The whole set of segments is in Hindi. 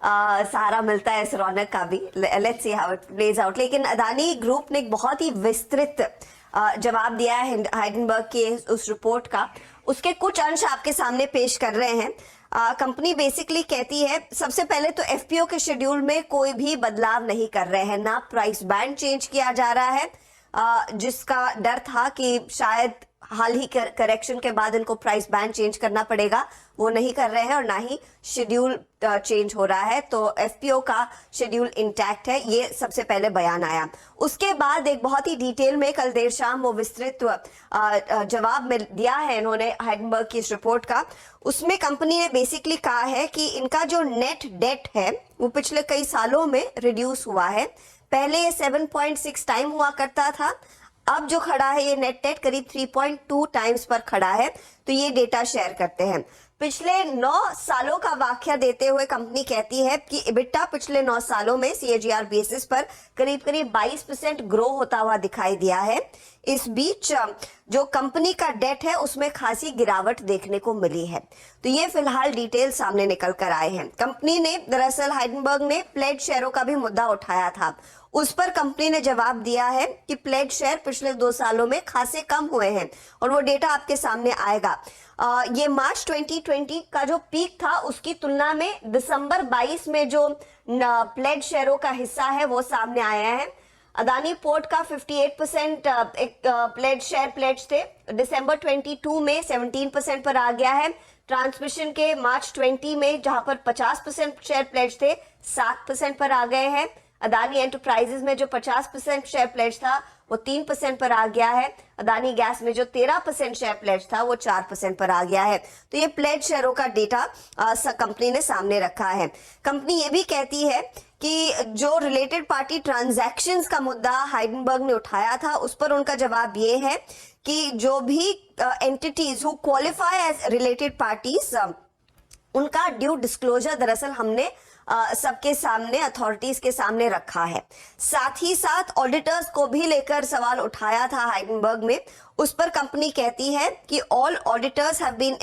सहारा मिलता है इस रौनक का भी। Let's see how it plays out. लेकिन अदानी ग्रुप ने एक बहुत ही विस्तृत जवाब दिया है हाइडेनबर्ग के उस रिपोर्ट का। उसके कुछ अंश आपके सामने पेश कर रहे हैं। कंपनी बेसिकली कहती है, सबसे पहले तो एफपीओ के शेड्यूल में कोई भी बदलाव नहीं कर रहे हैं, ना प्राइस बैंड चेंज किया जा रहा है, जिसका डर था कि शायद हाल ही करेक्शन के बाद इनको प्राइस बैंड चेंज करना पड़ेगा, वो नहीं कर रहे हैं, और ना ही शेड्यूल चेंज हो रहा है। तो एफपीओ का शेड्यूल इंटैक्ट है, ये सबसे पहले बयान आया। उसके बाद एक बहुत ही डिटेल में कल देर शाम वो विस्तृत जवाब में दिया है इन्होंने हाइडेनबर्ग की इस रिपोर्ट का। उसमें कंपनी ने बेसिकली कहा है कि इनका जो नेट डेट है वो पिछले कई सालों में रिड्यूस हुआ है। पहले ये 7.6 टाइम हुआ करता था, अब जो खड़ा है ये नेट डेट करीब 3.2 टाइम्स पर खड़ा है। तो ये डेटा शेयर करते हैं। पिछले 9 सालों का वाक्या देते हुए कंपनी कहती है कि इबिटा पिछले 9 सालों में सीएजीआर बेसिस पर करीब करीब 22% ग्रो होता हुआ दिखाई दिया है। इस बीच जो कंपनी का डेट है उसमें खासी गिरावट देखने को मिली है। तो ये फिलहाल डिटेल सामने निकल कर आए हैं। कंपनी ने दरअसल हाइडेनबर्ग ने प्लेड शेयरों का भी मुद्दा उठाया था। उस पर कंपनी ने जवाब दिया है कि प्लेड शेयर पिछले 2 सालों में खासे कम हुए हैं, और वो डेटा आपके सामने आएगा। ये मार्च 2020 का जो पीक था उसकी तुलना में दिसंबर 22 में जो प्लेड शेयरों का हिस्सा है वो सामने आया है। अदानी पोर्ट का 58% प्लेड शेयर प्लेज थे, दिसंबर 22 में 17% पर आ गया है। ट्रांसमिशन के मार्च 20 में जहां पर 50% शेयर प्लेज थे 7% पर आ गए हैं। अदानी एंटरप्राइजेज में जो 50% शेयर प्लेज था वो 3% पर आ गया है। अदानी गैस में जो 13% शेयर प्लेज था वो 4% पर आ गया है। तो ये प्लेज शेयरों का डेटा कंपनी ने सामने रखा है। कंपनी ये भी कहती है कि जो रिलेटेड पार्टी ट्रांजैक्शंस का मुद्दा हाइडेनबर्ग ने उठाया था उस पर उनका जवाब ये है कि जो भी entities who qualify age related parties उनका ड्यू डिस्क्लोजर दरअसल हमने सबके सामने, अथॉरिटीज के सामने रखा है। साथ ही साथ ऑडिटर्स को भी लेकर सवाल उठाया था हाइडेनबर्ग में। उस पर कंपनी कहती है कि all auditors have been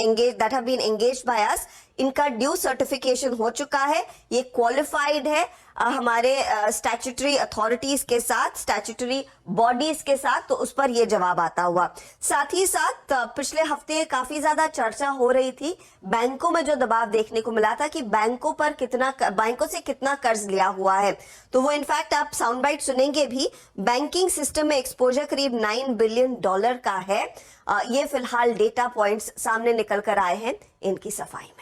engaged by us. इनका ड्यू सर्टिफिकेशन हो चुका है, ये क्वालिफाइड है हमारे स्टैट्यूटरी अथॉरिटीज के साथ, स्टैट्यूटरी बॉडीज के साथ। तो उस पर यह जवाब आता हुआ। साथ ही साथ पिछले हफ्ते काफी ज्यादा चर्चा हो रही थी बैंकों में जो दबाव देखने को मिला था कि बैंकों से कितना कर्ज लिया हुआ है। तो वो इनफैक्ट आप साउंड बाइट सुनेंगे भी। बैंकिंग सिस्टम में एक्सपोजर करीब $9 बिलियन का है। ये फिलहाल डेटा पॉइंट्स सामने निकल कर आए हैं इनकी सफाई में।